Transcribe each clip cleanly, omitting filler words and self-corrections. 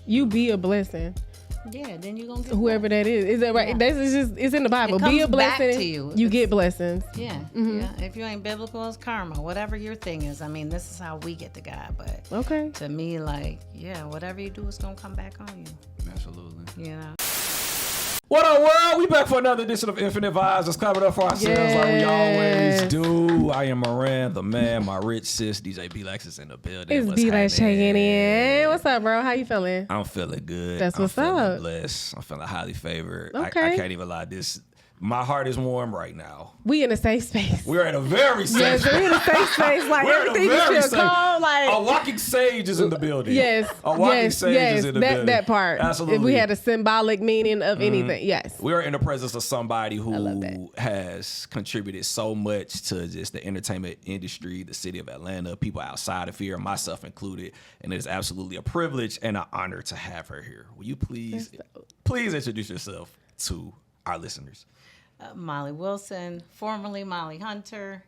You be a blessing. Yeah, then you're gonna get whoever that is. Is that right? Yeah. That's just it's in the Bible. It Be a comes back blessing. to you. You get blessings. Yeah, yeah. If you ain't biblical, it's karma. Whatever your thing is. I mean, this is how we get to God. But Okay. to me, like, yeah, whatever you do, it's gonna come back on you. Absolutely. You know. What up, world? We back for another edition of Infinite Vibes. Let's clap it up for ourselves like we always do. I am Moran, the man, my rich sis, DJ B-Lex is in the building. It's B-Lex checking in. What's up, bro? How you feeling? I'm feeling good. That's what's I'm feeling up. blessed. I'm feeling highly favored. Okay. I can't even lie. My heart is warm right now. We in a safe space. We're in a very safe Yes, space. we're in a safe space. Like We're in a everything very is safe. calm. Like A walking sage is in the building. yes, A walking yes, sage yes. is in the building. That part. Absolutely. If we had a symbolic meaning of anything, yes. We are in the presence of somebody love who that. has contributed so much to just the entertainment industry, the city of Atlanta, people outside of here, myself included. And it is absolutely a privilege and an honor to have her here. Will you please introduce yourself to our listeners? Molly Wilson, formerly Molly Hunter.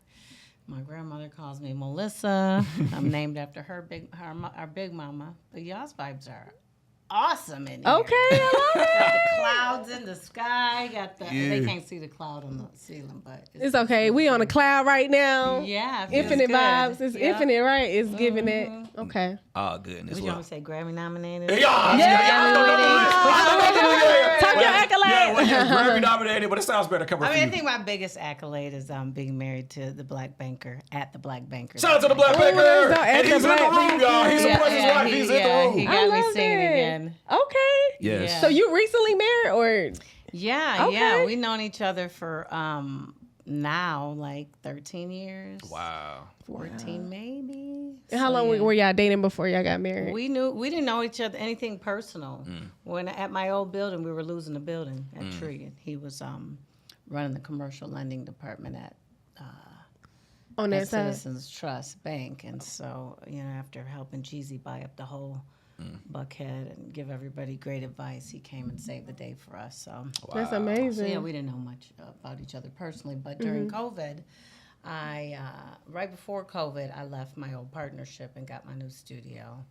My grandmother calls me Melissa. I'm named after our big mama. But y'all's vibes are awesome in here. Okay, I love it. Got the clouds in the sky. They can't see the cloud on the ceiling, but It's okay. We on a cloud right now. Yeah, it feels Infinite good. vibes. It's Yeah. infinite, right? It's giving it. Okay. Oh, goodness. Would you want to say Grammy nominated? Talk your accolade. Yeah, well, you're Grammy nominated, but it sounds better coming I from mean, I you. think my biggest accolade is being married to the Black banker at the Black banker. Shout out to the Black let's Baker. go at And the he's in the Black room, y'all. He supports his wife. He's in the He room. I got me love singing that. again. Okay. Yes. Yeah. So you recently married or? Yeah, Okay. yeah. We've known each other for now like 13 years. Wow. 14 maybe. How long were y'all dating before y'all got married? We didn't know each other anything personal. When at my old building, we were losing the building at Tree, and he was running the commercial lending department at On that side. Citizens Trust Bank, and so after helping Jeezy buy up the whole Buckhead and give everybody great advice, he came and saved the day for us. So That's So amazing. yeah, we didn't know much about each other personally, but during COVID, right before COVID, I left my old partnership and got my new studio,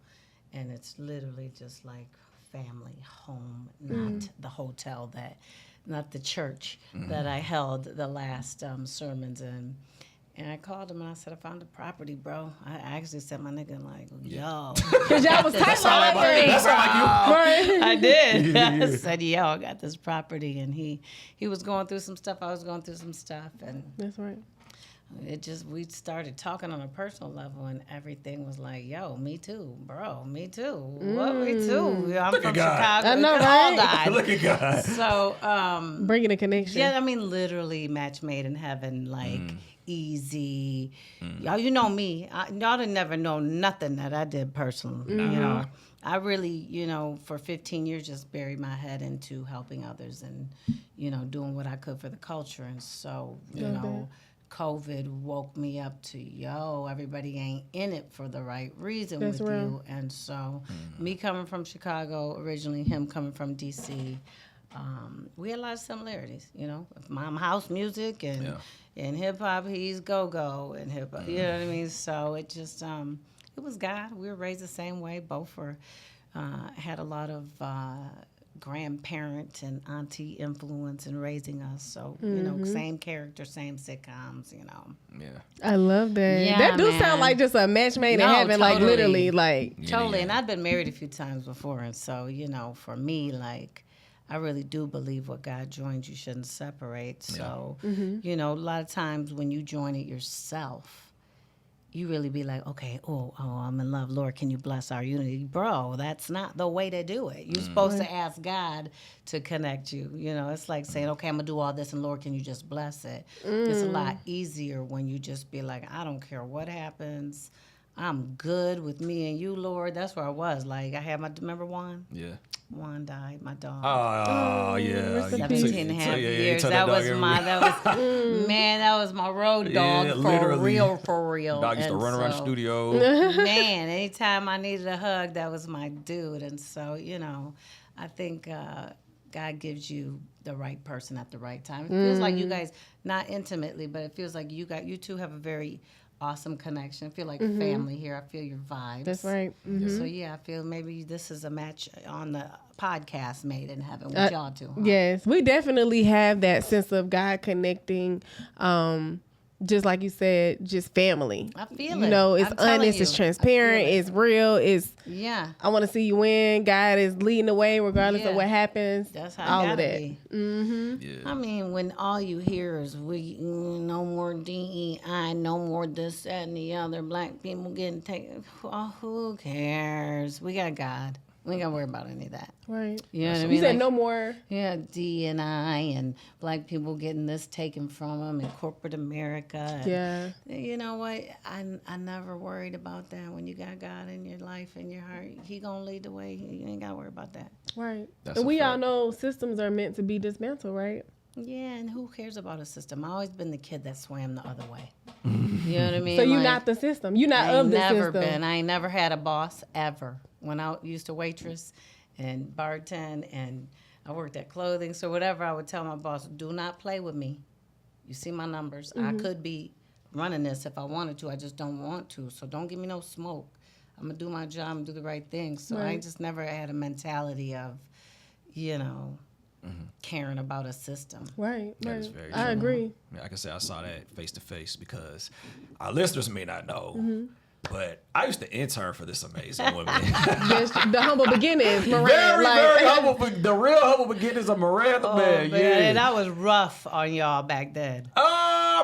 and it's literally just like family, home, not the hotel not the church that I held the last sermons in. And I called him and I said, I found a property, bro. I actually said my nigga like, yo. Because y'all was tight like That sound like you. I did. I said, yo, I got this property. And he was going through some stuff. I was going through some stuff. And That's right. we started talking on a personal level and everything was like, yo, me too, bro. Me too. What, me too. I'm Look from at God. Chicago. I know, We all right? died. Look at God. So, Bringing a connection. yeah, I mean, literally match made in heaven, like easy. Y'all, you know me. Y'all didn't never know nothing that I did personally. You know, I really, for 15 years just buried my head into helping others and, doing what I could for the culture. And so, COVID woke me up to, everybody ain't in it for the right reason That's with real. you. And so, me coming from Chicago originally, him coming from D.C., we had a lot of similarities, Mom house music and hip hop, he's go and hip hop, you know what I mean? So it just, it was God. We were raised the same way. Both had a lot of grandparent and auntie influence in raising us. So, same character, same sitcoms, Yeah. I love that. Yeah, that do man. sound like just a match made in No, heaven, like totally. literally, like. Totally. And I've been married a few times before. And so, for me, like, I really do believe what God joined, you shouldn't separate. So, a lot of times when you join it yourself, you really be like, okay, I'm in love. Lord, can you bless our unity? Bro, that's not the way to do it. You're supposed to ask God to connect you. It's like saying, okay, I'm going to do all this, and Lord, can you just bless it? It's a lot easier when you just be like, I don't care what happens. I'm good with me and you, Lord. That's where I was. Like, I had remember Juan? Yeah. Juan died, my dog. Oh, yeah. rest in You 17 took- and a you half took- yeah, you years. took That was dog my, everywhere. that was my road dog Yeah, for literally. real. Dog used to And run around the so, studio. Man, anytime I needed a hug, that was my dude. And so, I think God gives you the right person at the right time. It feels like you guys, not intimately, but it feels like you two have a very awesome connection. I feel like family here. I feel your vibes. That's right. So yeah, I feel maybe this is a match on the podcast Made in Heaven with y'all too. Huh? Yes, we definitely have that sense of God connecting. Just like you said, just family. I feel you it. know, it's I'm telling honest, you. it's I transparent, feel it. it's real. It's Yeah. I want to see you win. God is leading the way, regardless Yeah. of what happens. That's how all it of gotta that. be. Yeah. I mean, when all you hear is no more DEI, no more this, that, and the other, black people getting taken. Oh, who cares? We got God. We ain't got to worry about any of that. Right. You know what I You mean? said Like, no more. yeah, D&I and black people getting this taken from them in corporate America. And Yeah. you know what? I never worried about that. When you got God in your life and your heart, He gonna lead the way. You ain't gotta worry about that. Right. That's And a we all fact. know systems are meant to be dismantled, right? Yeah, and who cares about a system? I've always been the kid that swam the other way. You know what I mean? So you're Like, not the system. You're not I of ain't the never system. been. I ain't never had a boss ever. When I used to waitress and bartend and I worked at clothing, so whatever, I would tell my boss, do not play with me. You see my numbers. I could be running this if I wanted to. I just don't want to. So don't give me no smoke. I'm going to do my job and do the right thing. So I Right. just never had a mentality of, you know, caring about a system. Right. That Right. is very I true. agree. Yeah, I can say I saw that face to face because our listeners may not know, Mm-hmm. but I used to intern for this amazing woman. The humble beginnings, Miranda. very, like, very humble. The real humble beginnings of Miranda, man. Yeah. And I was rough on y'all back then.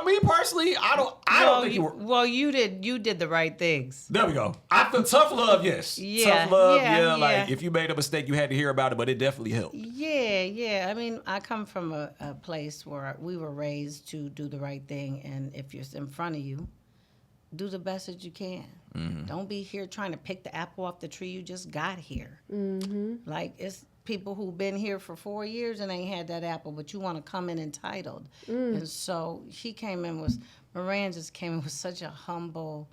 Me personally, I don't think you were. Well, you did the right things. There we go. I feel tough love, yes. Yeah, Tough love, yeah, Like yeah. if you made a mistake, you had to hear about it, but it definitely helped. Yeah. I mean, I come from a place where we were raised to do the right thing, and if you're in front of you, do the best that you can. Don't be here trying to pick the apple off the tree you just got here. Like, it's people who've been here for 4 years and ain't had that apple, but you want to come in entitled. And so Moran just came in with such a humble,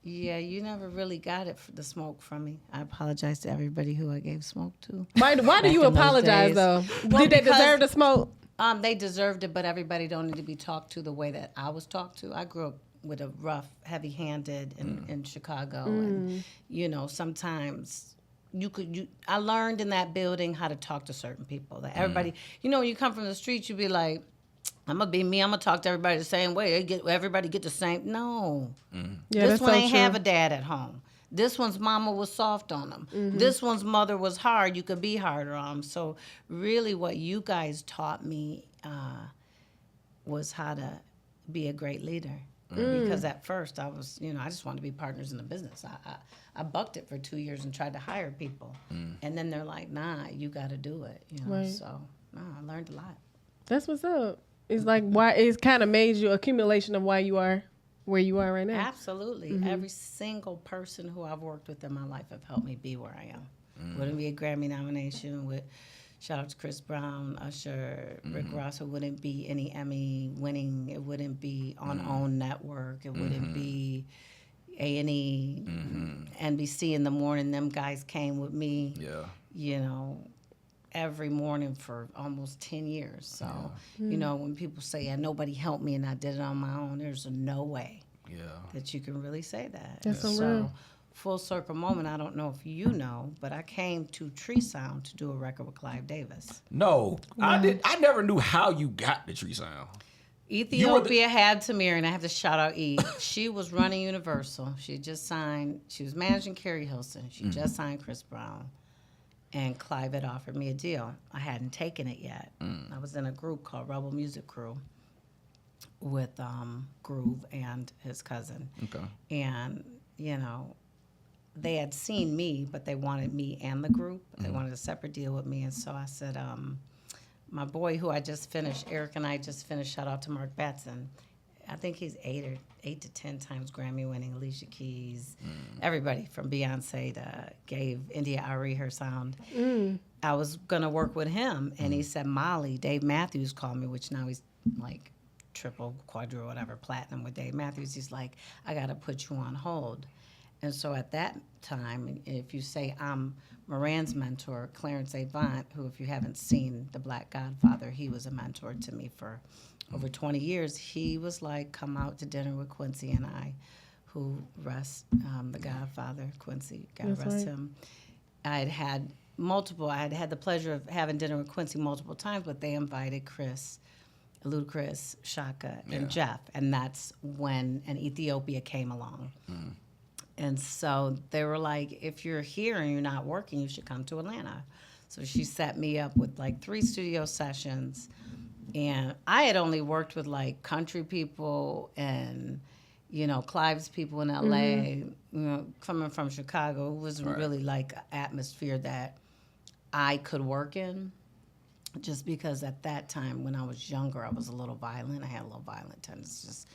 yeah, you never really got it for the smoke from me. I apologize to everybody who I gave smoke to. why do Back you in those apologize days. though? Well, Did they because- deserve the smoke? They deserved it, but everybody don't need to be talked to the way that I was talked to. I grew up with a rough, heavy-handed in Chicago, and you know, sometimes I learned in that building how to talk to certain people. Like everybody, you know, when you come from the streets, you be like, I'm gonna be me. I'm gonna talk to everybody the same way. Everybody get the same. No, Yeah, this that's one so ain't true. have a dad at home. This one's mama was soft on them. This one's mother was hard. You could be harder on them. So really, what you guys taught me was how to be a great leader. Because at first I was, you know, I just wanted to be partners in the business. I bucked it for 2 years and tried to hire people, and then they're like, "Nah, you got to do it." You know, Right. so I learned a lot. That's what's up. It's like why it's kind of made you accumulation of why you are where you are right now. Absolutely. Every single person who I've worked with in my life have helped me be where I am. Wouldn't be a Grammy nomination with, shout out to Chris Brown, Usher, Rick Ross. It wouldn't be any Emmy winning. It wouldn't be on OWN Network. It wouldn't be A&E, NBC in the morning. Them guys came with me, Yeah. you know, every morning for almost 10 years. So, you know, when people say, yeah, nobody helped me and I did it on my own, there's no way Yeah. that you can really say that. That's so so real. full circle moment, I don't know if you know, but I came to Tree Sound to do a record with Clive Davis. No, I never knew how you got the Tree Sound. Ethiopia had Tamir, and I have to shout out E. She was running Universal. She was managing Carrie Hilson. She just signed Chris Brown. And Clive had offered me a deal. I hadn't taken it yet. I was in a group called Rebel Music Crew with Groove and his cousin. Okay. And, you know, they had seen me, but they wanted me and the group. They wanted a separate deal with me. And so I said, my boy who I just finished, Eric and I just finished, shout out to Mark Batson. I think he's 8 to 10 times Grammy winning. Alicia Keys, everybody from Beyonce to gave India Ari her sound. I was gonna work with him, and he said, Molly, Dave Matthews called me, which now he's like triple, quadruple, whatever, platinum with Dave Matthews. He's like, I gotta put you on hold. And so at that time, if you say I'm Moran's mentor, Clarence Avant, who, if you haven't seen The Black Godfather, he was a mentor to me for over 20 years. He was like, come out to dinner with Quincy and I, who rest the Godfather, Quincy, God rest him. I had had the pleasure of having dinner with Quincy multiple times, but they invited Chris, Ludacris, Shaka, and Jeff. And that's when an Ethiopia came along. And so they were like, if you're here and you're not working, you should come to Atlanta. So she set me up with like 3 studio sessions. And I had only worked with like country people and, you know, Clive's people in LA. You know, coming from Chicago, it wasn't really like an atmosphere that I could work in. Just because at that time, when I was younger, I was a little violent. I had a little violent tendencies.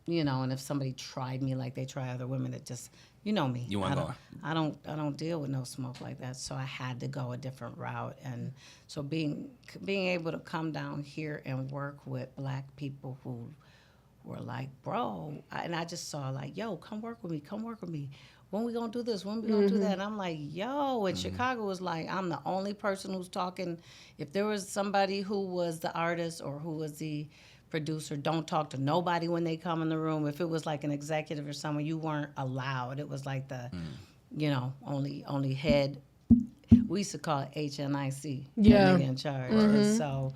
You know, and if somebody tried me like they try other women, it just, you know me. You weren't going. I don't deal with no smoke like that. So I had to go a different route. And so being able to come down here and work with Black people who were like, bro, and I just saw like, yo, come work with me. When we gonna do this? When we gonna do that? And I'm like, yo, and Chicago was like, I'm the only person who's talking. If there was somebody who was the artist or who was the producer, don't talk to nobody when they come in the room. If it was like an executive or someone, you weren't allowed. It was like the, you know, only head. We used to call it HNIC. Yeah. In charge. And so,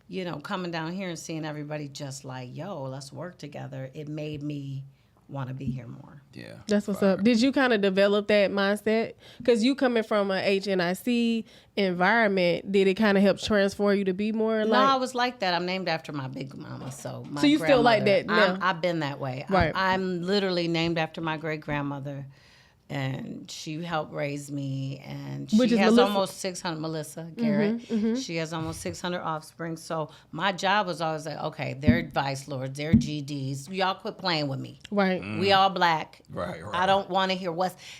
you know, coming down here and seeing everybody just like, yo, let's work together. It made me want to be here more. Yeah. That's what's up. Did you kind of develop that mindset? Because you coming from a HNIC environment, did it kind of help transform you to be more like? No, I was like that. I'm named after my big mama. So you still like that now? I've been that way. Right. I'm literally named after my great grandmother. And she helped raise me, and she has Melissa? almost 600, Melissa Garrett. She has almost 600 offspring. So my job was always like, okay, they're vice lords, they're GDs. Y'all quit playing with me. Right. We all Black. Right. I don't want to hear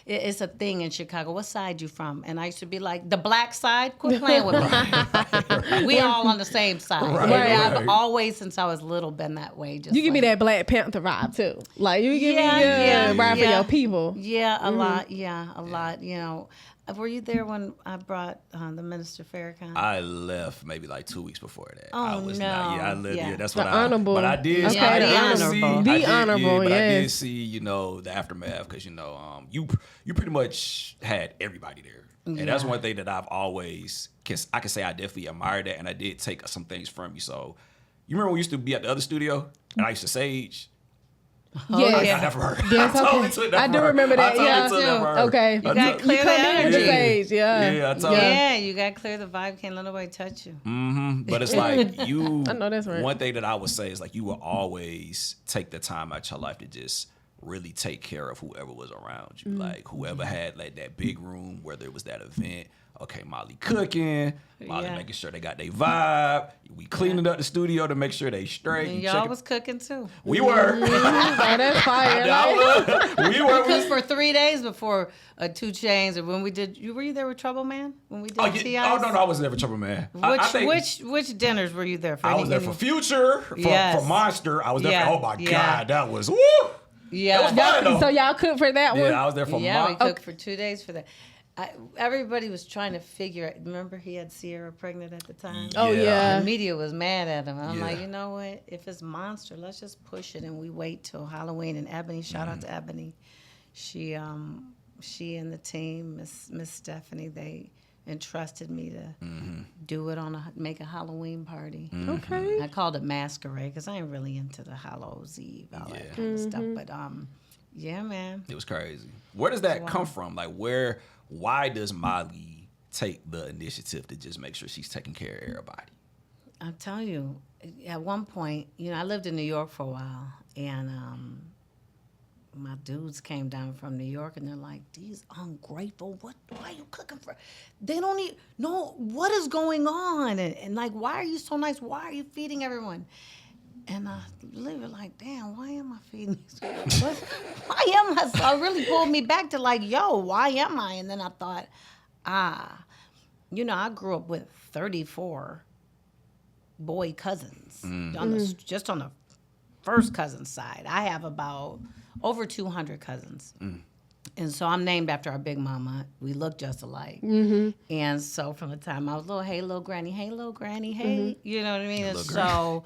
it's a thing in Chicago. What side you from? And I used to be like, the Black side? Quit playing with me. We all on the same side. I've always, since I was little, been that way. Just You give me that Black Panther vibe too. Like you give me ride for your people. Yeah, a lot. You know, were you there when I brought the Minister Farrakhan? I left maybe like 2 weeks before that. Oh, I was no. not. Yeah, I lived. Yeah. Yeah, that's The what honorable. But I did. Okay, I the did honorable. see, The I did, honorable, but I did yes. see, you know, the aftermath because you know, you pretty much had everybody there, and that's one thing that I've always I can say I definitely admired that, and I did take some things from you. So, you remember when we used to be at the other studio, and I used to sage. Yes. I got that from her. Yes, I totally okay. took that I from do her. remember that. I totally Yeah. took that from her. Okay. You got to clear You the come in energy. the stage. Yeah. Yeah, I told Yeah, you got to clear the vibe. Can't let nobody touch you. But it's like you. I know that's right. One thing that I would say is like you will always take the time out your life to just really take care of whoever was around you. Like whoever had like that big room, whether it was that event. Okay, Molly cooking, Molly making sure they got their vibe. We cleaning up the studio to make sure they straight. And y'all was cooking too. We were. Oh, that's fire. We were. Cooked for 3 days before 2 Chainz, or when we did. Were you there with Trouble Man when we did TI's? Oh no, I wasn't there for Trouble Man. I think Which dinners were you there for? I was there for Future, for Monster. I was there for. Oh my God, that was woo. Yeah, it was fun though. So y'all cooked for that one? Yeah, I was there for we cooked for 2 days for that. Everybody was trying to figure out. Remember, he had Sierra pregnant at the time. Oh yeah. The media was mad at him. I'm like, you know what? If it's Monster, let's just push it and we wait till Halloween. And Ebony, shout out to Ebony, she and the team, Miss Stephanie, they entrusted me to do it make a Halloween party. Okay. I called it Masquerade because I ain't really into the Hallows Eve, all that kind of stuff. But yeah, man, it was crazy. Where does that come from? Like why does Molly take the initiative to just make sure she's taking care of everybody? I'll tell you, at one point, you know, I lived in New York for a while, and my dudes came down from New York, and they're like, these ungrateful, why are you cooking for? They don't even know what is going on, and like, why are you so nice? Why are you feeding everyone? And I literally like, damn, why am I feeding these people? Why am I? So it really pulled me back to like, yo, why am I? And then I thought, you know, I grew up with 34 boy cousins, just on the first cousin side. I have about over 200 cousins. And so I'm named after our big mama. We look just alike. And so from the time I was little, hey, little granny, hey. You know what I mean? And so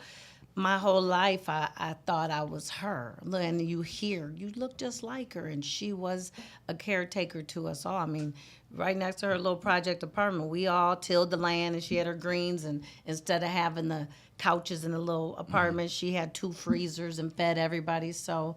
my whole life, I thought I was her. And you look just like her. And she was a caretaker to us all. I mean, right next to her little project apartment, we all tilled the land and she had her greens. And instead of having the couches in the little apartment, she had 2 freezers and fed everybody. So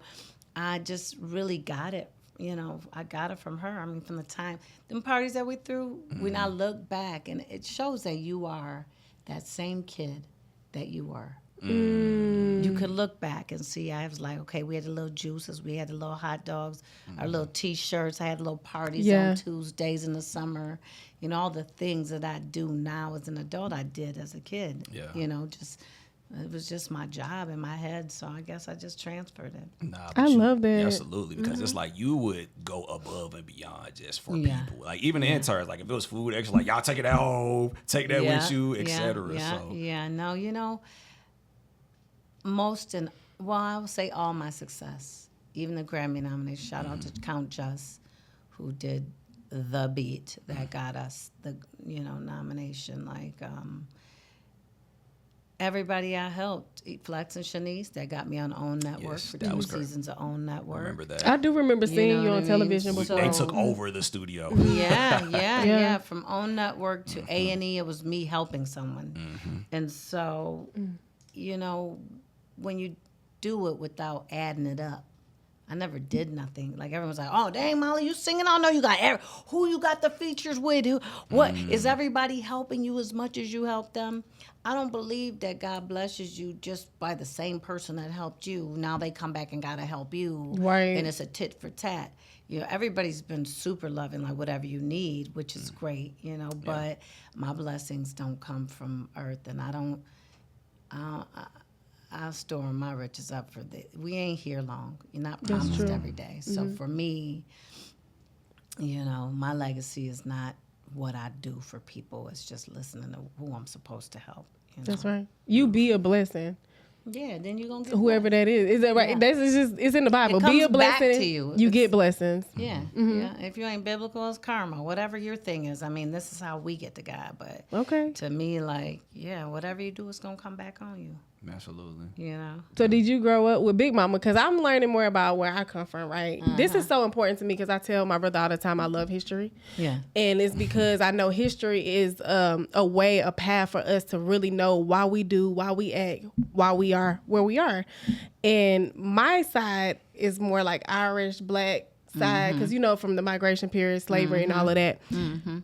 I just really got it. You know, I got it from her. I mean, from the time, them parties that we threw, when I look back, and it shows that you are that same kid that you were. You could look back and see, I was like, okay, we had the little juices, we had the little hot dogs, our little T-shirts, I had little parties on Tuesdays in the summer. You know, all the things that I do now as an adult, I did as a kid. Yeah. You know, it was just my job in my head, so I guess I just transferred it. Nah, I love that. Absolutely, because it's like you would go above and beyond just for people. Like even the interns, like if it was food extra, like y'all take it at home, take that with you, etc. No, you know, I would say all my success, even the Grammy nomination. Shout out to Count Just, who did the beat that got us the nomination. Like. Everybody I helped, Flex and Shanice, that got me on OWN Network for 2 seasons of OWN Network. I remember that. I do remember seeing you on television before. They took over the studio. Yeah. From OWN Network to A&E, it was me helping someone. And so, you know, when you do it without adding it up, I never did nothing. Like everyone's like, "Oh, dang, Molly, you singing? I know you got who you got the features with? What is everybody helping you as much as you help them?" I don't believe that God blesses you just by the same person that helped you. Now they come back and gotta help you, right? And it's a tit for tat. You know, everybody's been super loving, like whatever you need, which is great. You know, but my blessings don't come from earth, and I'll store my riches up for this. We ain't here long. You're not promised every day. So for me, you know, my legacy is not what I do for people. It's just listening to who I'm supposed to help. You know? That's right. You be a blessing. Yeah, then you're going to get whoever that is. Is that right? Yeah. It's in the Bible. Be a blessing. Back to you. You get blessings. Yeah. Yeah. If you ain't biblical, it's karma. Whatever your thing is. I mean, this is how we get to God. But to me, like, whatever you do, it's going to come back on you. Absolutely. You know. So did you grow up with Big Mama? Because I'm learning more about where I come from, right? This is so important to me because I tell my brother all the time I love history. Yeah. And it's because I know history is a path for us to really know why we do, why we act, why we are where we are. And my side is more like Irish, Black side, because, you know, from the migration period, slavery and all of that.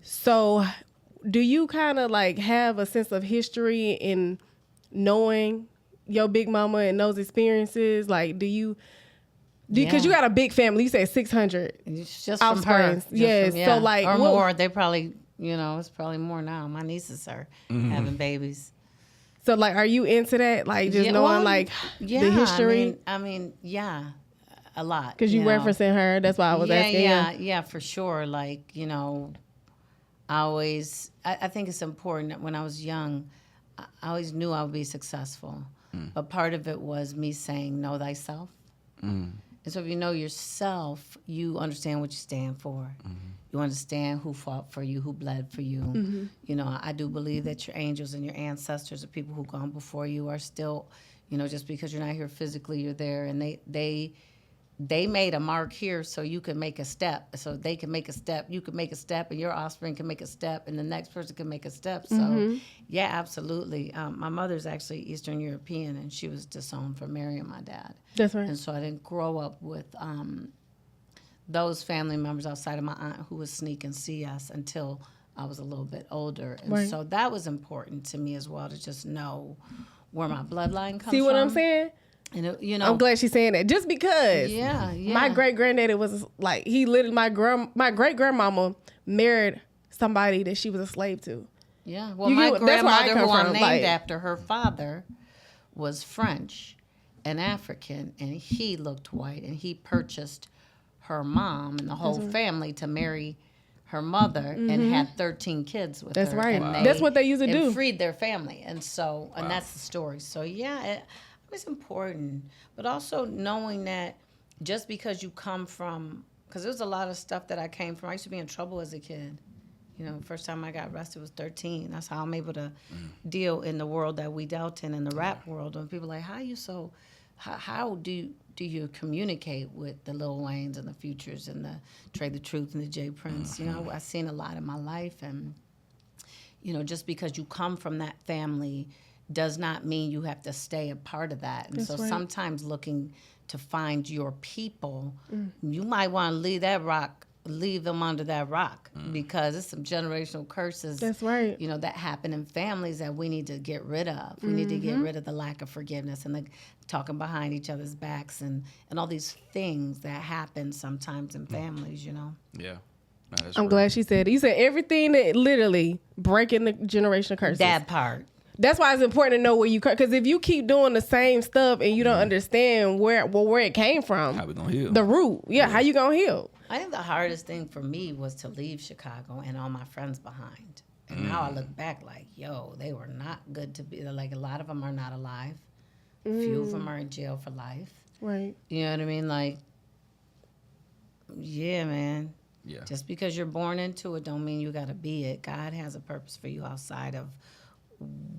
So do you kind of like have a sense of history in knowing your Big Mama and those experiences? Like, because you got a big family. You said 600 just from her. Yes. So like, or more. They probably, you know, it's probably more now. My nieces are having babies. So like, are you into that? Like just knowing like the history? I mean, a lot. Because you referencing her. That's why I was asking. Yeah, for sure. Like, you know, I think it's important that when I was young, I always knew I would be successful. But part of it was me saying, know thyself. And so if you know yourself, you understand what you stand for. You understand who fought for you, who bled for you. You know, I do believe that your angels and your ancestors, the people who've gone before you, are still, you know, just because you're not here physically, you're there. And they made a mark here so you can make a step. So they can make a step, you can make a step, and your offspring can make a step, and the next person can make a step. So, yeah, absolutely. My mother's actually Eastern European, and she was disowned for marrying my dad. That's right. And so I didn't grow up with those family members outside of my aunt who would sneak and see us until I was a little bit older. And so that was important to me as well, to just know where my bloodline comes from. See what I'm saying? And you know, I'm glad she's saying that. Just because, my great granddaddy was like, he literally, my great grandmama married somebody that she was a slave to. Yeah, well, my grandmother, who I'm named after, her father was French and African, and he looked white, and he purchased her mom and the whole family to marry her mother and had 13 kids with her. That's right. That's what they used to do. And freed their family, and so, and that's the story. So it's important, but also knowing that just because you come from because there was a lot of stuff that I came from. I used to be in trouble as a kid. You know, first time I got arrested was 13. That's how I'm able to deal in the world that we dealt in the rap world. And people are like, how do you communicate with the Lil Waynes and the Futures and the Trey the Truth and the J Prince? You know, I've seen a lot in my life. And, you know, just because you come from that family does not mean you have to stay a part of that. And so sometimes looking to find your people, you might want to leave them under that rock because it's some generational curses. That's right. You know, that happen in families that we need to get rid of. We need to get rid of the lack of forgiveness and the talking behind each other's backs and all these things that happen sometimes in families, you know? Yeah. I'm glad she said it. You said everything that literally breaking the generational curses. That part. That's why it's important to know where you, because if you keep doing the same stuff and you don't understand where it came from, how we gonna heal? The root, how you gonna heal? I think the hardest thing for me was to leave Chicago and all my friends behind. And now I look back like, yo, they were not good to be. Like a lot of them are not alive. A few of them are in jail for life. Right. You know what I mean? Like, yeah, man. Yeah. Just because you're born into it don't mean you got to be it. God has a purpose for you outside of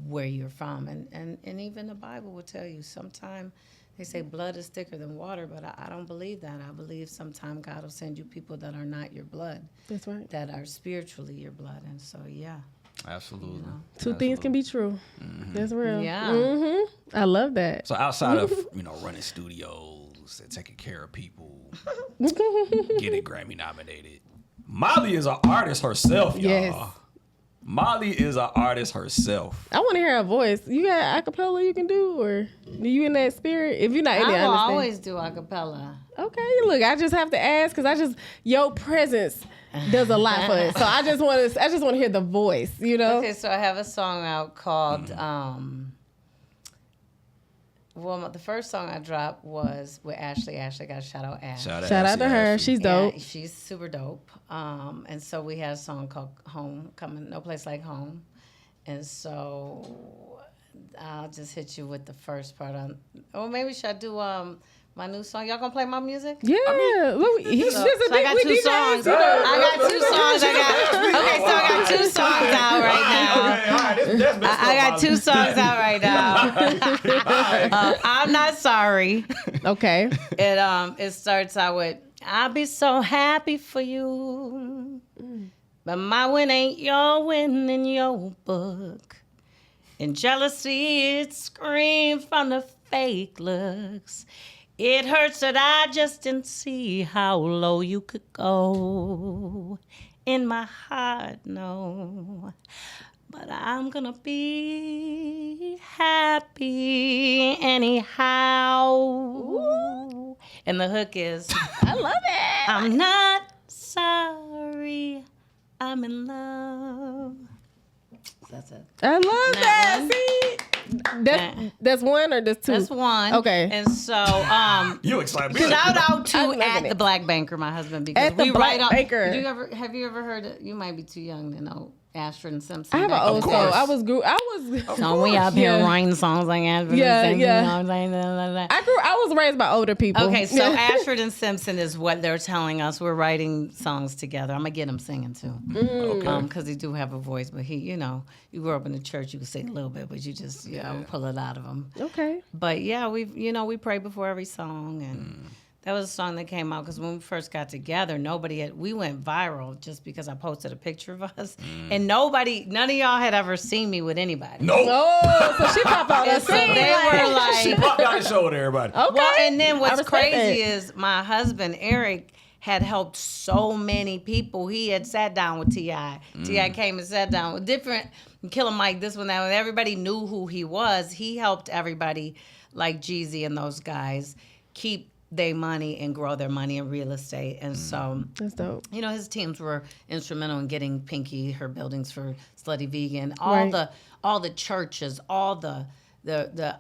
where you're from. And even the Bible will tell you sometimes they say blood is thicker than water, but I don't believe that. I believe sometimes God will send you people that are not your blood. That's right. That are spiritually your blood. And so, yeah. Absolutely. You know? Two things can be true. That's real. Yeah. I love that. So outside of, running studios and taking care of people, getting Grammy nominated, Molly is an artist herself, y'all. Yes. Molly is an artist herself. I want to hear her voice. You got acapella you can do, or are you in that spirit? If you're not in it, I will understand. always do acapella. Okay, look, I just have to ask because your presence does a lot for us. So I just want to hear the voice, Okay, so I have a song out called. Well, the first song I dropped was with Ashley. Ashley, got to shout out Ash. Shout out to her. She's dope. Yeah, she's super dope. And so we had a song called Home, coming, No Place Like Home. And so I'll just hit you with the first part on. Or maybe should I do my new song? Y'all gonna play my music? Yeah. I got two songs. Okay, so I got two songs out right now. I got two songs out right now. I'm Not Sorry. Okay. It starts out with, I'll be so happy for you, but my win ain't your win in your book. And jealousy, it screams from the fake looks. It hurts that I just didn't see how low you could go. In my heart, no. But I'm gonna be happy anyhow. Ooh. And the hook is, I love it. I'm not sorry, I'm in love. That's it. I love that. See, that's one or that's two? That's one. Okay. And so, You excited? shout out to At the Black Banker, my husband, because At the Black Banker. Have you ever heard it? You might be too young to know Ashford and Simpson. I have an old song. I was. So we out here writing songs like Ashford and Simpson. Yeah. I was raised by older people. Okay, so Ashford and Simpson is what they're telling us. We're writing songs together. I'm gonna get him singing too. Okay. Because he do have a voice, but he, you grew up in the church, you can sing a little bit, but you just, pull it out of him. Okay. But yeah, we pray before every song, and that was a song that came out because when we first got together, we went viral just because I posted a picture of us, and none of y'all had ever seen me with anybody. No. Oh, so she popped out that So they were like, she popped out and showed everybody. okay. Well, and then what's crazy is my husband Eric had helped so many people. He had sat down with T.I. T.I. came and sat down with different Killer Mike, this one, that one. Everybody knew who he was. He helped everybody like Jeezy and those guys keep their money and grow their money in real estate. And so that's dope. His teams were instrumental in getting Pinky her buildings for Slutty Vegan. All the churches, all the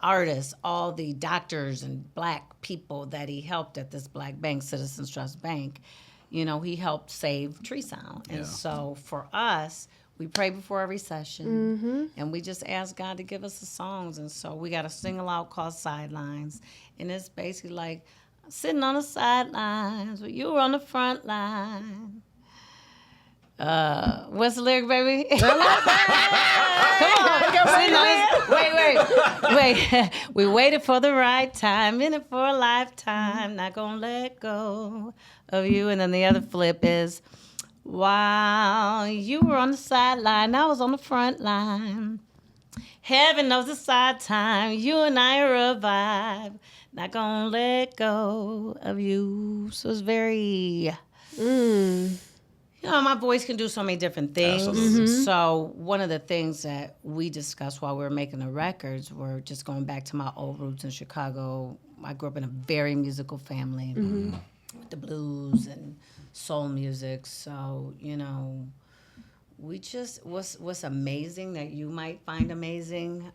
artists, all the doctors and black people that he helped at this black bank, Citizens Trust Bank, he helped save Tree Sound. And so for us, we pray before every session, and we just ask God to give us the songs. And so we got a single out called Sidelines, and it's basically like, Sitting on the sidelines, but you were on the front line. What's the lyric, baby? Come on. Wait. We waited for the right time, in it for a lifetime. Not gonna let go of you. And then the other flip is, while you were on the sideline, I was on the front line. Heaven knows it's our time. You and I are a vibe. Not gonna let go of you. So it's very... You know, my voice can do so many different things. So one of the things that we discussed while we were making the records were just going back to my old roots in Chicago. I grew up in a very musical family with the blues and soul music. So, you know, we just, what's amazing that you might find amazing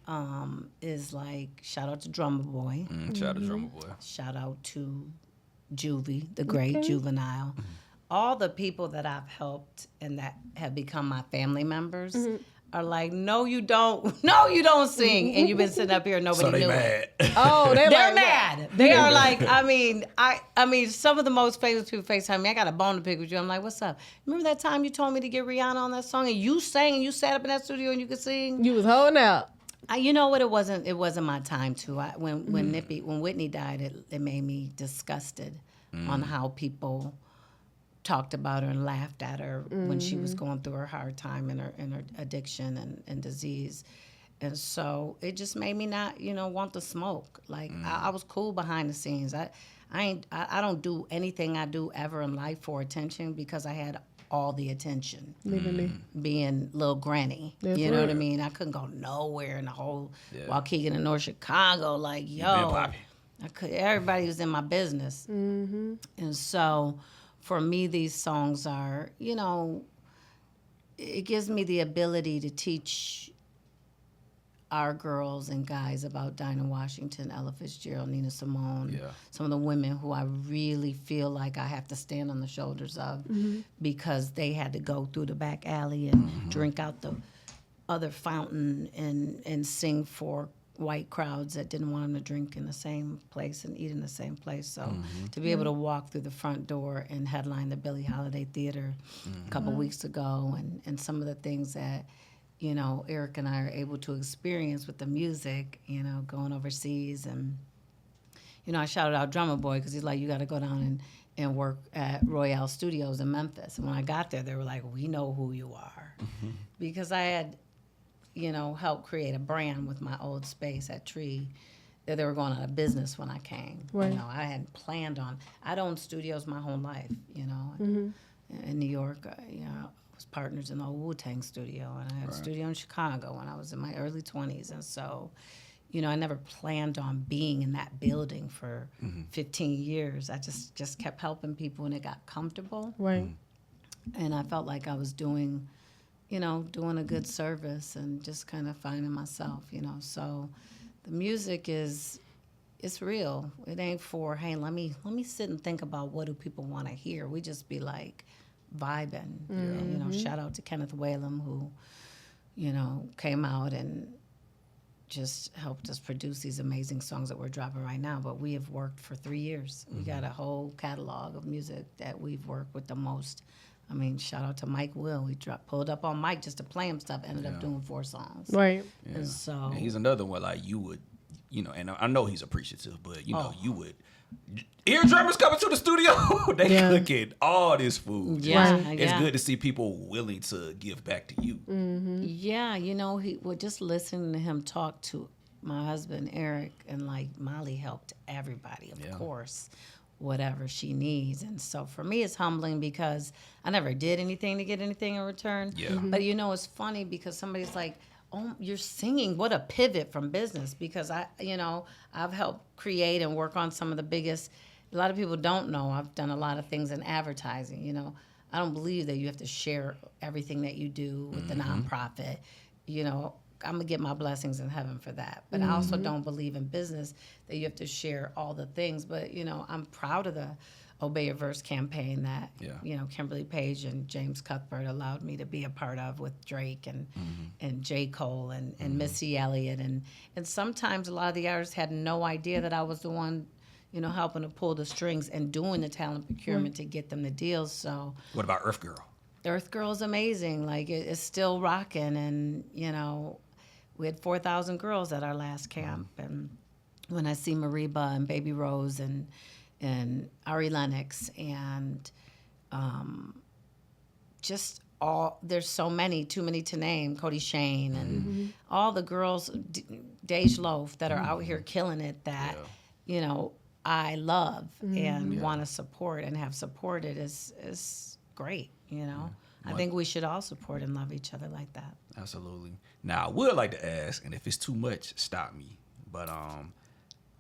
is like, shout out to Drummer Boy. Shout out to Drummer Boy. Shout out to Juvie, the great Juvenile. All the people that I've helped and that have become my family members are like, no, you don't. No, you don't sing. And you've been sitting up here and nobody knew it. Oh, they're like, mad. They are like, I mean, some of the most famous people FaceTime me. I got a bone to pick with you. I'm like, what's up? Remember that time you told me to get Rihanna on that song and you sang and you sat up in that studio and you could sing? You was holding out. You know what? It wasn't my time to. When Whitney died, it made me disgusted on how people talked about her and laughed at her when she was going through her hard time and her addiction and disease. And so it just made me not, want the smoke. Like I was cool behind the scenes. I don't do anything I do ever in life for attention because I had all the attention. Being little granny. You know what I mean? I couldn't go nowhere in the whole Waukegan and North Chicago. Like, yo, everybody was in my business. And so for me, these songs are, it gives me the ability to teach our girls and guys about Dinah Washington, Ella Fitzgerald, Nina Simone, some of the women who I really feel like I have to stand on the shoulders of because they had to go through the back alley and drink out the other fountain and sing for white crowds that didn't want them to drink in the same place and eat in the same place. So to be able to walk through the front door and headline the Billie Holiday Theater a couple weeks ago and some of the things that, Eric and I are able to experience with the music, going overseas. And, I shouted out Drummer Boy because he's like, you got to go down and work at Royale Studios in Memphis. And when I got there, they were like, we know who you are. Because I had help create a brand with my old space at Tree. That they were going out of business when I came. Right. I hadn't planned on. I'd owned studios my whole life. In New York, I was partners in the old Wu-Tang studio, and I had a studio in Chicago when I was in my early 20s, and so, I never planned on being in that building for 15 years. I just kept helping people, and it got comfortable. Right. And I felt like I was doing a good service and just kind of finding myself, So the music it's real. It ain't for, hey, let me sit and think about what do people want to hear. We just be like vibing. And, shout out to Kenneth Whalum who, came out and just helped us produce these amazing songs that we're dropping right now. But we have worked for 3 years. We got a whole catalog of music that we've worked with the most. I mean, shout out to Mike Will. We pulled up on Mike just to play him stuff, ended up doing 4 songs. Right. Yeah. And so. And he's another one, like, you would, and I know he's appreciative, but, you would. Eardrummers coming to the studio, they cooking all this food. Yeah. It's good to see people willing to give back to you. Yeah, just listening to him talk to my husband, Eric, and, like, Molly helped everybody, of course. Whatever she needs. And so for me, it's humbling because I never did anything to get anything in return. Yeah. But it's funny because somebody's like, oh, you're singing. What a pivot from business. Because I've helped create and work on some of the biggest, a lot of people don't know, I've done a lot of things in advertising. I don't believe that you have to share everything that you do with the nonprofit. I'm going to get my blessings in heaven for that. But I also don't believe in business that you have to share all the things. But, I'm proud of the Obey Your Verse campaign that, Kimberly Page and James Cuthbert allowed me to be a part of with Drake and J. Cole and Missy Elliott. And sometimes a lot of the artists had no idea that I was the one, helping to pull the strings and doing the talent procurement to get them the deals. So what about Earth Girl? Earth Girl is amazing. Like it's still rocking, and we had 4,000 girls at our last camp, and when I see Mariba and Baby Rose and Ari Lennox and just there's so many, too many to name, Cody Shane and all the girls, Dej Loaf, that are out here killing it that, I love and want to support and have supported is great, I think we should all support and love each other like that. Absolutely. Now, I would like to ask, and if it's too much, stop me, but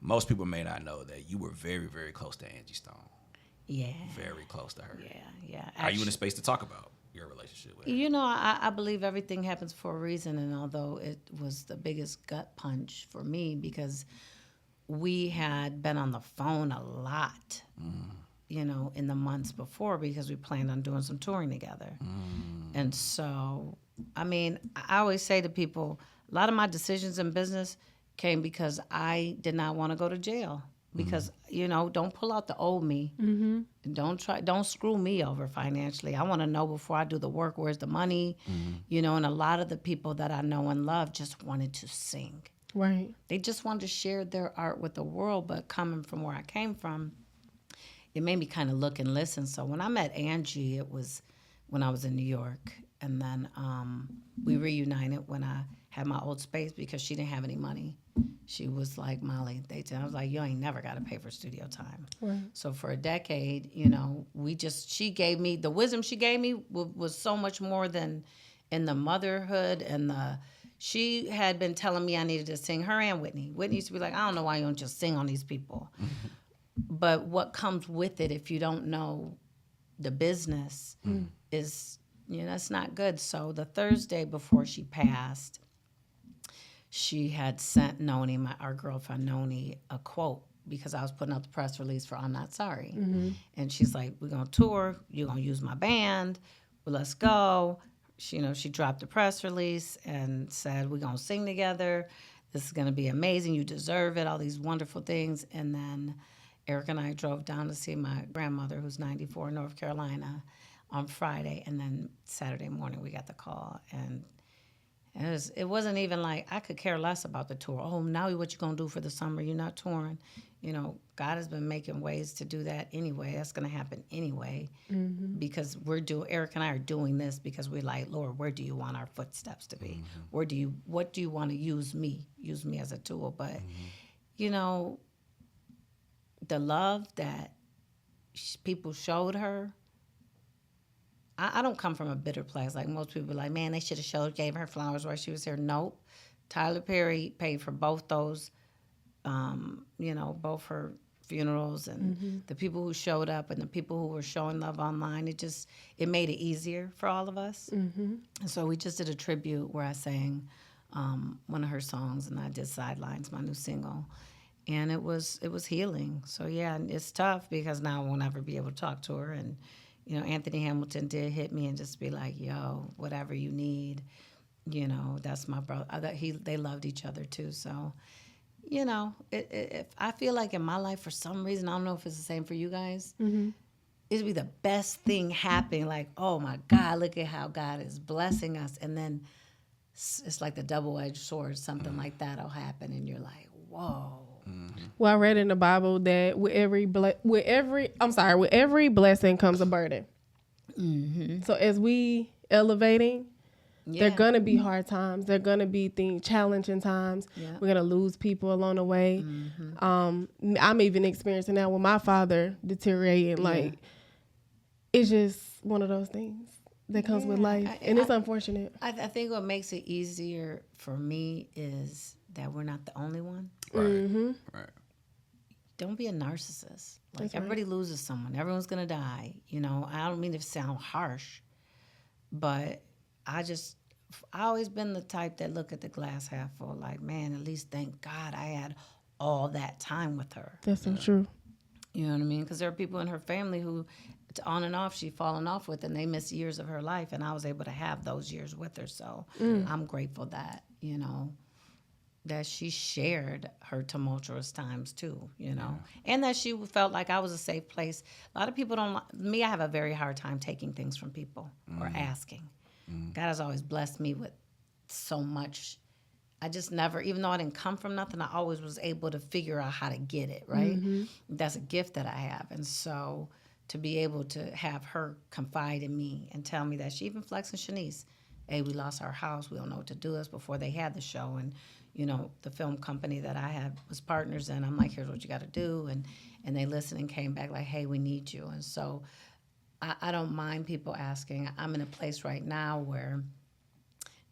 most people may not know that you were very, very close to Angie Stone. Yeah. Very close to her. Yeah. Are you in a space to talk about your relationship with her? I believe everything happens for a reason, and although it was the biggest gut punch for me because we had been on the phone a lot, in the months before because we planned on doing some touring together. And so, I always say to people, a lot of my decisions in business came because I did not want to go to jail. Because, don't pull out the old me. Don't screw me over financially. I want to know before I do the work, where's the money? And a lot of the people that I know and love just wanted to sing. Right. They just wanted to share their art with the world, but coming from where I came from, it made me kind of look and listen. So when I met Angie, it was when I was in New York. And then we reunited when I had my old space because she didn't have any money. She was like, Molly, I was like, you ain't never got to pay for studio time. Right. So for a decade, she gave me, the wisdom she gave me was so much more than in the motherhood and she had been telling me I needed to sing, her and Whitney. Whitney used to be like, I don't know why you don't just sing on these people. But what comes with it if you don't know the business is, it's not good. So the Thursday before she passed, she had sent Noni, our girlfriend Noni, a quote because I was putting out the press release for I'm Not Sorry. And she's like, we're going to tour. You're going to use my band. Well, let's go. She dropped the press release and said, we're going to sing together. This is going to be amazing. You deserve it, all these wonderful things. And then Eric and I drove down to see my grandmother, who's 94 in North Carolina, on Friday. And then Saturday morning, we got the call. And it wasn't even like I could care less about the tour. Oh, now what you going to do for the summer? You're not touring. God has been making ways to do that anyway. That's going to happen anyway because Eric and I are doing this because we're like, Lord, where do you want our footsteps to be? What do you want to use me as a tool? But, the love that people showed her, I don't come from a bitter place. Like most people are like, man, they should have gave her flowers while she was here. Nope. Tyler Perry paid for both those, both her funerals and the people who showed up and the people who were showing love online. It made it easier for all of us. And so we just did a tribute where I sang one of her songs and I did Sidelines, my new single. And it was healing. So yeah, it's tough because now I won't ever be able to talk to her. And Anthony Hamilton did hit me and just be like, yo, whatever you need, that's my brother. They loved each other too. So, if I feel like in my life, for some reason, I don't know if it's the same for you guys, it'd be the best thing happening. Like, oh my God, look at how God is blessing us. And then it's like the double-edged sword, something like that'll happen. And you're like, whoa. Well, I read in the Bible that with every blessing comes a burden. So as we elevating, there are gonna be hard times. There are gonna be challenging times. Yeah. We're gonna lose people along the way. I'm even experiencing that with my father deteriorating. Like it's just one of those things that comes with life, and it's unfortunate. I think what makes it easier for me is that we're not the only one. Right. Right. Don't be a narcissist. Like everybody loses someone. Everyone's gonna die. I don't mean to sound harsh, but I always been the type that look at the glass half full. Like, man, at least thank God I had all that time with her. That's so true. You know what I mean? Because there are people in her family who, on and off, she's fallen off with, and they missed years of her life, and I was able to have those years with her. So I'm grateful that that she shared her tumultuous times too, and that she felt like I was a safe place. A lot of people don't me. I have a very hard time taking things from people or asking. God has always blessed me with so much. I just never, even though I didn't come from nothing, I always was able to figure out how to get it, right? That's a gift that I have. And so to be able to have her confide in me and tell me that, she even flexed and Shanice, hey, we lost our house, we don't know what to do. This before they had the show. And, the film company that I had was partners in. I'm like, here's what you got to do. And they listened and came back like, hey, we need you. And so I don't mind people asking. I'm in a place right now where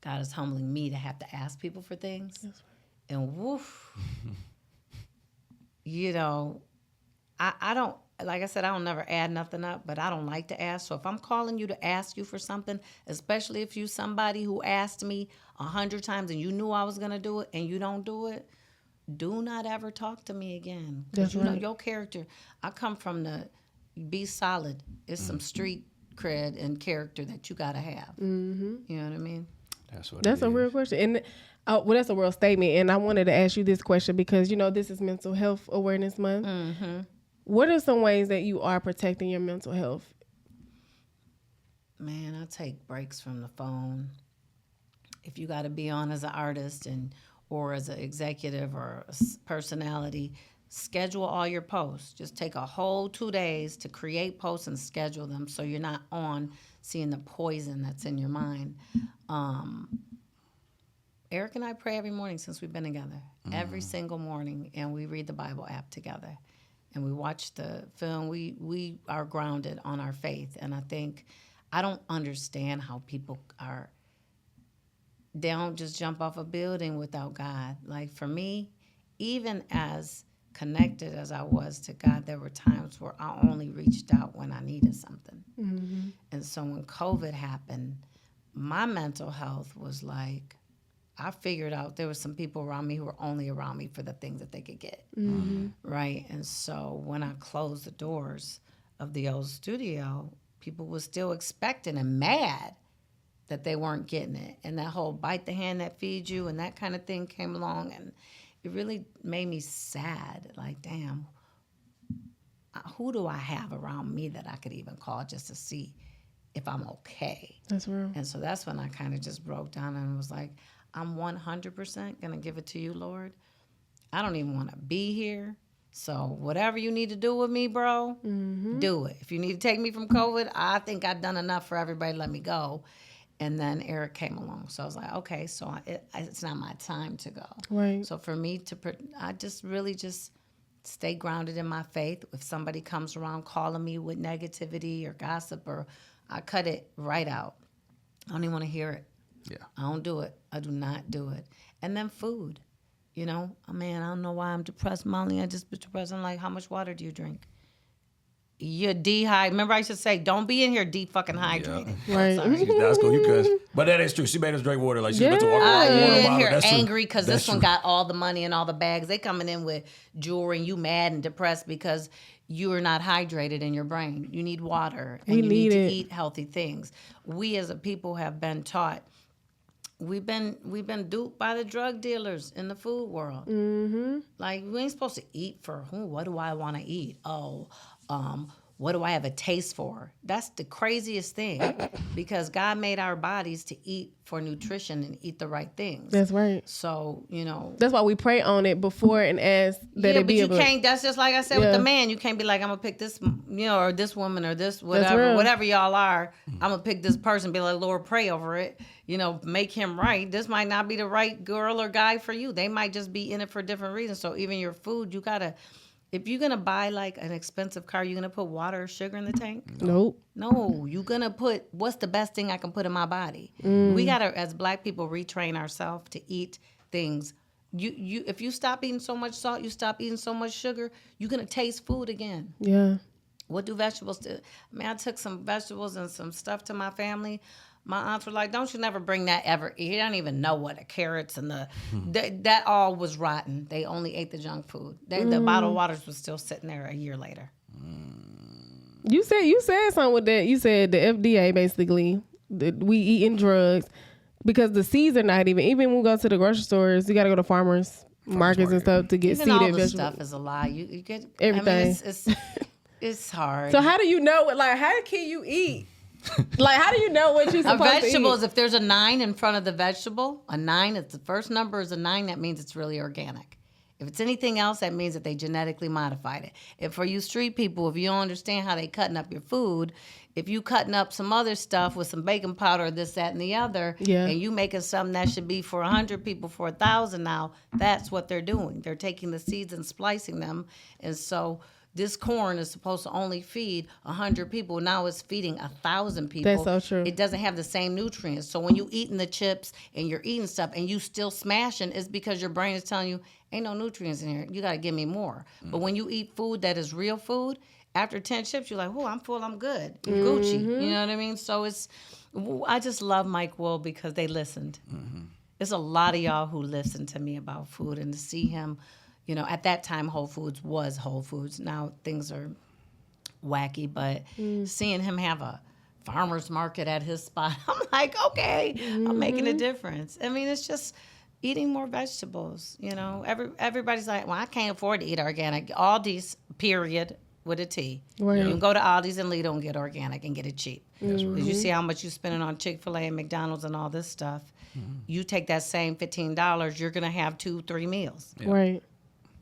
God is humbling me to have to ask people for things. That's right. And woof, I don't, like I said, I don't never add nothing up, but I don't like to ask. So if I'm calling you to ask you for something, especially if you somebody who asked me 100 times and you knew I was going to do it and you don't do it, do not ever talk to me again. Because you know your character. I come from the be solid. It's some street cred and character that you got to have. Mm-hmm. You know what I mean? That's a real question. And that's a real statement. And I wanted to ask you this question because, this is Mental Health Awareness Month. Mm-hmm. What are some ways that you are protecting your mental health? Man, I take breaks from the phone. If you got to be on as an artist or as an executive or a personality, schedule all your posts. Just take a whole 2 days to create posts and schedule them so you're not on seeing the poison that's in your mind. Eric and I pray every morning since we've been together, every single morning, and we read the Bible app together. And we watch the film. We are grounded on our faith. And I think, I don't understand how people they don't just jump off a building without God. Like for me, even as connected as I was to God, there were times where I only reached out when I needed something. Mm-hmm. And so when COVID happened, my mental health was like, I figured out there were some people around me who were only around me for the things that they could get, right? And so when I closed the doors of the old studio, people were still expecting and mad that they weren't getting it. And that whole bite the hand that feeds you and that kind of thing came along, and it really made me sad. Like, damn, who do I have around me that I could even call just to see if I'm okay? That's real. And so that's when I kind of just broke down and was like, I'm 100% going to give it to you, Lord. I don't even want to be here. So whatever you need to do with me, bro, do it. If you need to take me from COVID, I think I've done enough for everybody to let me go. And then Eric came along. So I was like, okay, so it's not my time to go. Right. So for me I just really just stay grounded in my faith. If somebody comes around calling me with negativity or gossip, I cut it right out. I don't even want to hear it. Yeah. I don't do it. I do not do it. And then food. Man, I don't know why I'm depressed, Molly. I just been depressed. I'm like, how much water do you drink? You're dehydrated. Remember, I should say, don't be in here hydrated. Yeah. Right. That's cool. You could. But that is true. She made us drink water. Like, she went to water in bottle. here That's angry because this true. one got all the money and all the bags. They coming in with jewelry and you mad and depressed because you are not hydrated in your brain. You need water and you need to eat healthy things. We as a people have been taught. We've been duped by the drug dealers in the food world. Mm-hmm. Like, we ain't supposed to eat for what do I want to eat? What do I have a taste for? That's the craziest thing because God made our bodies to eat for nutrition and eat the right things. That's right. So, That's why we pray on it before and ask that it be but you can't, that's just like I said with the man. You can't be like, I'm going to pick this, or this woman or this, whatever y'all are. I'm going to pick this person, be like, Lord, pray over it. Make him right. This might not be the right girl or guy for you. They might just be in it for different reasons. So even your food, you got to, if you're going to buy like an expensive car, you're going to put water or sugar in the tank? Nope. No, you're going to put, what's the best thing I can put in my body? We got to, as Black people, retrain ourselves to eat things. If you stop eating so much salt, you stop eating so much sugar, you're going to taste food again. Yeah. What do vegetables do? I took some vegetables and some stuff to my family. My aunts were like, don't you never bring that ever. You don't even know what the carrots and that all was rotten. They only ate the junk food. The bottled waters was still sitting there a year later. You said something with that. You said the FDA basically, that we eating drugs. because the seeds are not even when we go to the grocery stores, you got to go to farmers markets and stuff to get even seeded all the vegetables. stuff is a lie. You get everything. I mean, it's hard. So how do you know how can you eat? Like, how do you know what you're supposed to eat? Vegetables, if there's a 9 in front of the vegetable, a 9, if the first number is a 9, that means it's really organic. If it's anything else, that means that they genetically modified it. And for you street people, if you don't understand how they cutting up your food, if you cutting up some other stuff with some baking powder, this, that, and the other, and you making something that should be for 100 people for 1,000 now, that's what they're doing. They're taking the seeds and splicing them. And so this corn is supposed to only feed 100 people. Now it's feeding 1,000 people. That's so true. It doesn't have the same nutrients. So when you eating the chips and you're eating stuff and you still smashing, it's because your brain is telling you, ain't no nutrients in here. You got to give me more. But when you eat food that is real food, after 10 chips, you're like, oh, I'm full, I'm good. I'm Gucci. You know what I mean? So I just love Mike Wool because they listened. There's a lot of y'all who listened to me about food, and to see him, you know, at that time, Whole Foods was Whole Foods. Now things are wacky, but seeing him have a farmer's market at his spot, I'm like, okay, I'm making a difference. I mean, it's just eating more vegetables, you know. Everybody's like, well, I can't afford to eat organic. Aldi's, period, with a T. Right. You can go to Aldi's and Lidl and get organic and get it cheap. Because you see how much you're spending on Chick-fil-A and McDonald's and all this stuff. You take that same $15, you're going to have 2-3 meals. Yeah. Right.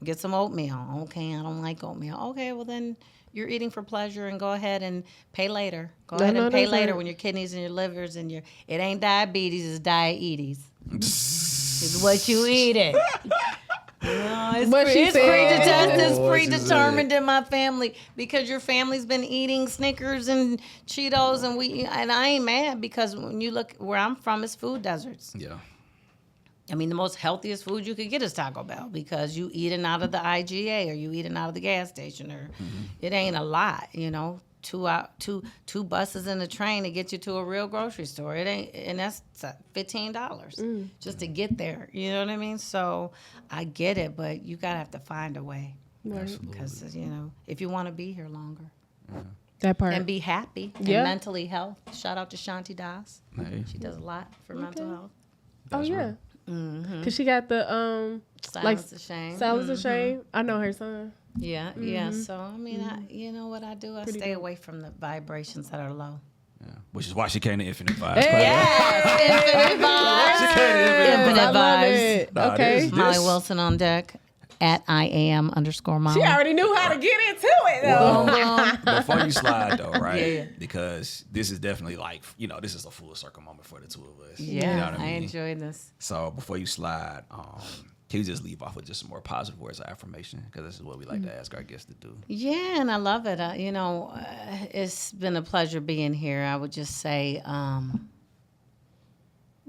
Get some oatmeal. Okay, I don't like oatmeal. Okay, well then you're eating for pleasure, and go ahead and pay later. Go ahead and pay later when your kidneys and your livers and it ain't diabetes, it's diabetes. It's what you eating. It's predetermined in my family because your family's been eating Snickers and Cheetos, and I ain't mad because when you look where I'm from, it's food deserts. Yeah. I mean, the most healthiest food you could get is Taco Bell because you eating out of the IGA or you eating out of the gas station, or it ain't a lot, you know. Two buses and a train to get you to a real grocery store. It ain't, and that's $15 just to get there. You know what I mean? So I get it, but you gotta have to find a way, because you know, if you want to be here longer, that part, and be happy and mentally health. Shout out to Shanti Das. Hey. She does a lot for mental health. That's right. Cause she got the Silence of Shame. Silence of Shame. I know her son. Yeah, yeah. So I mean, you know what I do? I stay away from the vibrations that are low. Yeah, which is why she came to Infinite Vibes. Yes, Infinite Vibes. Nah, okay, Molly Wilson on deck. At @IAM_Molly. She already knew how to get into it, though. Before you slide, though, right? Yeah. Because this is definitely like, you know, this is a full circle moment for the two of us. Yeah, you know what I mean? enjoyed this. So before you slide, can you just leave off with just some more positive words of affirmation? Because this is what we like to ask our guests to do. Yeah, and I love it. You know, it's been a pleasure being here. I would just say,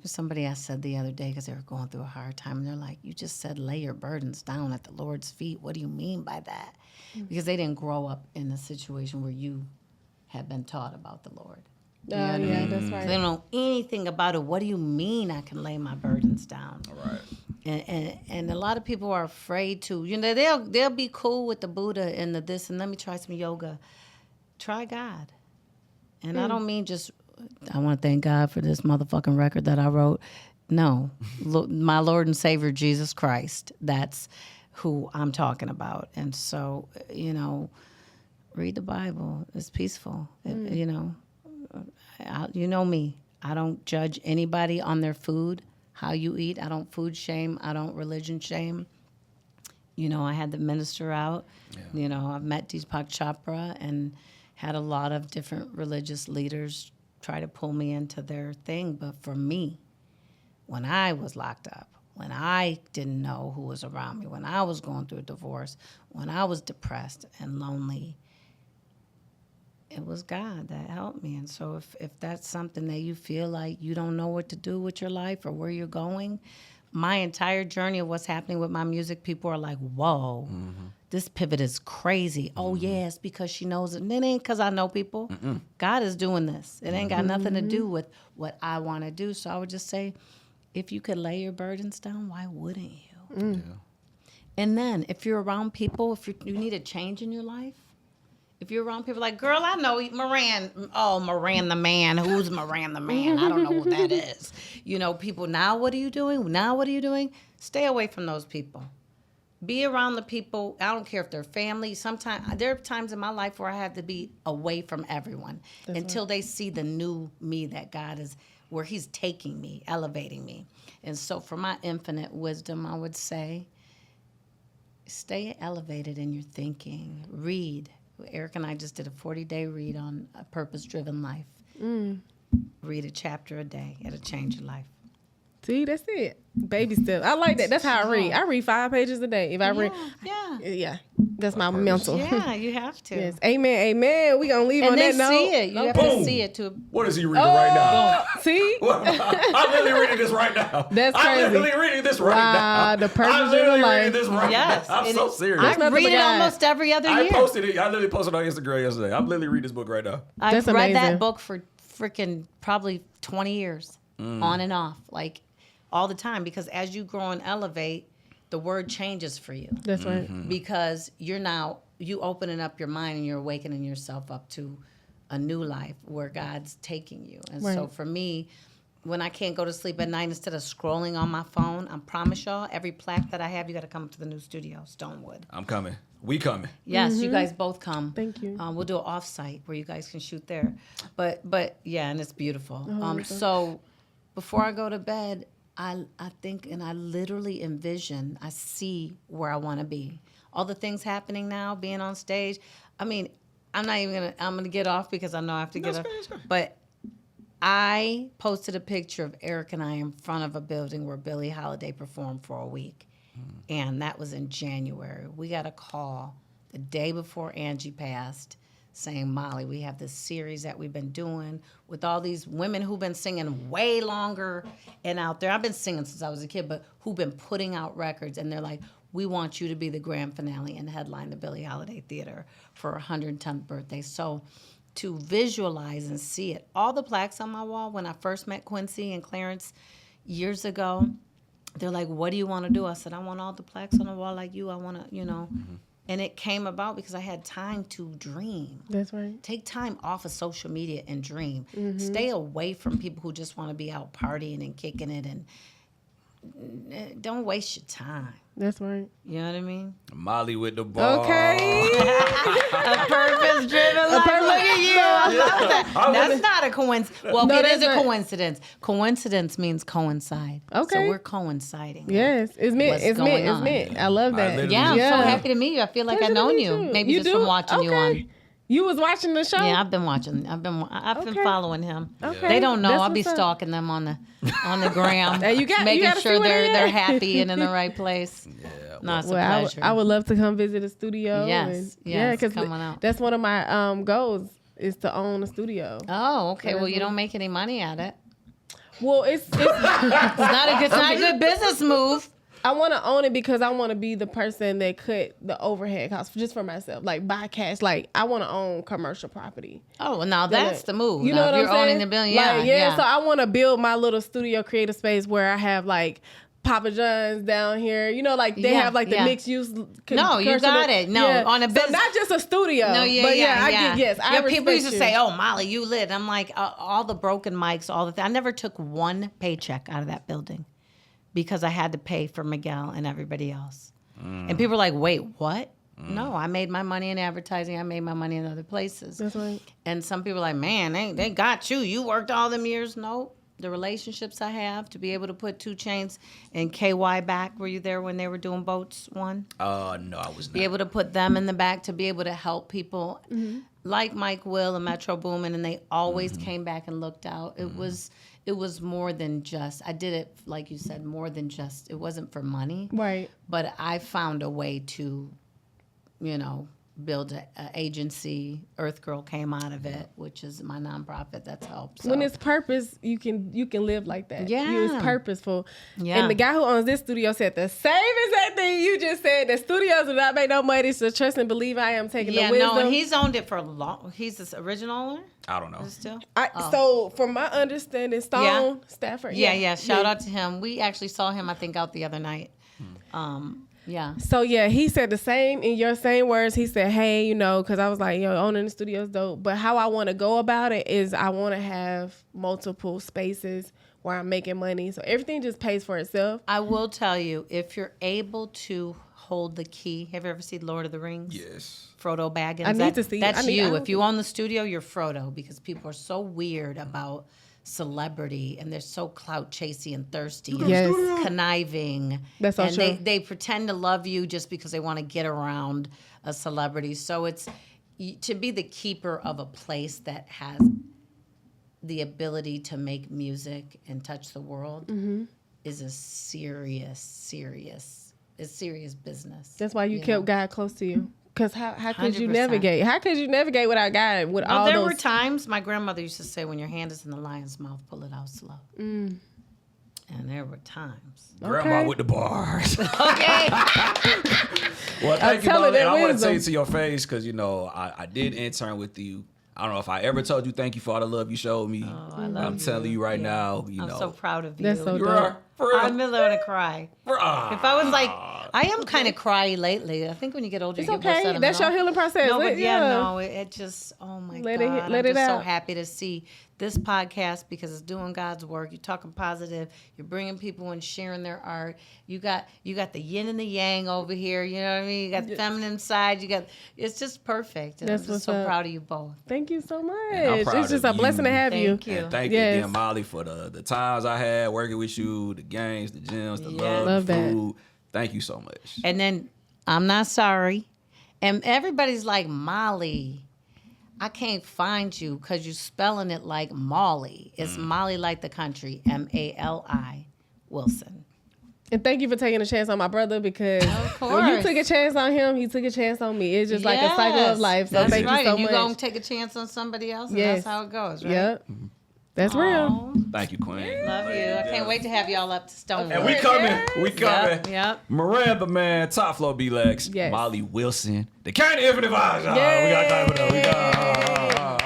somebody I said the other day, because they were going through a hard time, and they're like, you just said lay your burdens down at the Lord's feet. What do you mean by that? Because they didn't grow up in a situation where you had been taught about the Lord. Yeah, I mean? That's right. So they don't know anything about it. What do you mean I can lay my burdens down? All right. And a lot of people are afraid to. You know, they'll be cool with the Buddha and the this, and let me try some yoga. Try God. And I don't mean just, I want to thank God for this motherfucking record that I wrote. No, my Lord and Savior, Jesus Christ. That's who I'm talking about. And so, you know, read the Bible. It's peaceful. You know, you know me. I don't judge anybody on their food, how you eat. I don't food shame. I don't religion shame. You know, I had the minister out. Yeah. You know, I've met Deepak Chopra and had a lot of different religious leaders try to pull me into their thing. But for me, when I was locked up, when I didn't know who was around me, when I was going through a divorce, when I was depressed and lonely, it was God that helped me. And so if that's something that you feel like you don't know what to do with your life or where you're going, my entire journey of what's happening with my music, people are like, whoa, this pivot is crazy. Oh, yeah, it's because she knows it. And it ain't because I know people. God is doing this. It ain't got nothing to do with what I want to do. So I would just say, if you could lay your burdens down, why wouldn't you? Yeah. And then if you're around people, if you need a change in your life, If you're around people like, girl, I know Moran. Oh, Moran the man. Who's Moran the man? I don't know who that is. You know, people, now what are you doing? Now what are you doing? Stay away from those people. Be around the people. I don't care if they're family. Sometimes there are times in my life where I have to be away from everyone until they see the new me that God is, where he's taking me, elevating me. And so for my infinite wisdom, I would say, stay elevated in your thinking. Read. Eric and I just did a 40-day read on a purpose-driven life. Read a chapter a day. It'll change your life. See, that's it. Baby steps. I like that. That's how I read. I read 5 pages a day. If I read, that's my mental. Yeah, you have to. Yes. Amen. We gonna leave and on that note. See it. You have to see it too. What is he reading right now? See? I'm literally reading this right now. That's crazy. I'm literally reading this right now. The purpose of your life. This right now. I'm so serious. I read it almost every other year. I posted it. I literally posted it on Instagram yesterday. I'm literally reading this book right now. I've read that book for freaking probably 20 years, on and off, like all the time. Because as you grow and elevate, the word changes for you. That's right. Because you opening up your mind and you're awakening yourself up to a new life where God's taking you. And so for me, when I can't go to sleep at night, instead of scrolling on my phone, I promise y'all, every plaque that I have, you got to come to the new studio, Stonewood. I'm coming. We coming. Yes, you guys both come. Thank you. We'll do an off-site where you guys can shoot there. But yeah, and it's beautiful. So before I go to bed, I think and I literally envision, I see where I want to be. All the things happening now, being on stage. I mean, I'm going to get off because I know I have to get off. But I posted a picture of Eric and I in front of a building where Billie Holiday performed for a week. And that was in January. We got a call the day before Angie passed saying, Molly, we have this series that we've been doing with all these women who've been singing way longer and out there. I've been singing since I was a kid, but who've been putting out records. And they're like, we want you to be the grand finale and headline the Billie Holiday Theater for her 110th birthday. So to visualize and see it, all the plaques on my wall, when I first met Quincy and Clarence years ago, they're like, what do you want to do? I said, I want all the plaques on the wall like you. I want to, And it came about because I had time to dream. That's right. Take time off of social media and dream. Stay away from people who just want to be out partying and kicking it. And don't waste your time. That's right. You know what I mean? Molly with the ball. Okay. A purpose-driven life. Look at you. I love that. That's not a coincidence. Well, no, it is a coincidence. Coincidence means coincide. Okay. So we're coinciding. Yes. It's meant. It's meant. I love that. Yeah, I'm so happy to meet you. I feel like I've known you. Maybe just from watching you on. You was watching the show? Yeah, I've been watching. I've been following him. Okay. They don't know. I'll be stalking them on the gram. Making sure they're happy and in the right place. Yeah. No, it's a pleasure. I would love to come visit a studio. Yes. Because come on out. That's one of my goals is to own a studio. Oh, okay. Well, you don't make any money at it. Well, it's not a good business move. I want to own it because I want to be the person that cut the overhead costs just for myself. Like buy cash. Like I want to own commercial property. Oh, well, now that's the move. You know what I'm saying? You're owning the building. Yeah. So I want to build my little studio creative space where I have like Papa John's down here. You know, like they have like the mixed use. No, you got it. No, on a business. So not just a studio. No, I get, people used to say, "Oh, Molly, you lit." I'm like, all the broken mics, all the things. I never took one paycheck out of that building. Because I had to pay for Miguel and everybody else. And people were like, wait, what? No, I made my money in advertising. I made my money in other places. That's right. And some people are like, man, they got you. You worked all them years. No, the relationships I have to be able to put 2 Chainz and KY back. Were you there when they were doing Boats 1? No, I was not. Be able to put them in the back to be able to help people like Mike Will and Metro Boomin, and they always came back and looked out. It was more than just, I did it, like you said, more than just, it wasn't for money. Right. But I found a way to, build an agency. Earth Girl came out of it, which is my nonprofit that's helped. So. When it's purpose, you can live like that. Yeah. It's purposeful. Yeah. And the guy who owns this studio said the same exact thing you just said. The studios do not make no money, so trust and believe I am taking the wisdom. Yeah, no, and he's owned it for long. He's the original owner? I don't know. Still? So from my understanding, Stone Stafford. Yeah. Shout out to him. We actually saw him, I think, out the other night. Yeah. So yeah, he said the same in your same words. He said, hey, you know, because I was like, yo, owning the studio is dope. But how I want to go about it is I want to have multiple spaces where I'm making money. So everything just pays for itself. I will tell you, if you're able to hold the key, have you ever seen Lord of the Rings? Yes. Frodo Baggins. I need to see. That's you. If you own the studio, you're Frodo, because people are so weird about celebrity and they're so clout chasing and thirsty and conniving. That's so true. And they pretend to love you just because they want to get around a celebrity. So it's to be the keeper of a place that has the ability to make music and touch the world is a serious business. That's why you kept God close to you. Because how could you 100%. navigate? How could you navigate without God? With all there those... were times my grandmother used to say, when your hand is in the lion's mouth, pull it out slow. And there were times. Grandma with the bars. Okay. Well, thank you, telling Molly. that I want to wisdom. say it to your face because, you know, I did intern with you. I don't know if I ever told you thank you for all the love you showed me. Oh, I love I'm telling you right now, you I'm know. so proud of you. That's so You dope. are. For real. I'm really going to cry. If I was like, I am kind of cry lately. I think when you get older, It's you get more okay. sentimental. That's your healing process. No, but no, it just, oh my Let God. it I'm just so out. happy to see this podcast because it's doing God's work. You're talking positive. You're bringing people and sharing their art. You got the yin and the yang over here. You know what I mean? You got the feminine side. It's just perfect. And That's I'm just what's so up. proud of you both. Thank you so much. I'm proud It's just of a blessing to you. have you. Thank you. And thank you Yes. again, Molly, for the times I had working with you, the games, the gyms, the love, Love the that. food. Thank you so much. And then I'm not sorry. And everybody's like, Molly, I can't find you because you're spelling it like Molly. It's Molly like the country, Mali Wilson. And thank you for taking a chance on my brother because Of when you course. took a chance on him, he took a chance on me. It's just like a cycle of Yes, life. So that's thank right. you so and much. You're going to take a chance on somebody else, and Yes. that's how it goes, right? Yep. That's real. Aw, Thank you, Queen. love you. I can't wait to have y'all up to Stone. And we coming. We coming. Yep. Miranda, man, Top Flow B-Lex, Yes. Molly Wilson, the kind of infinite vibes. Yay. We got time for that. We got.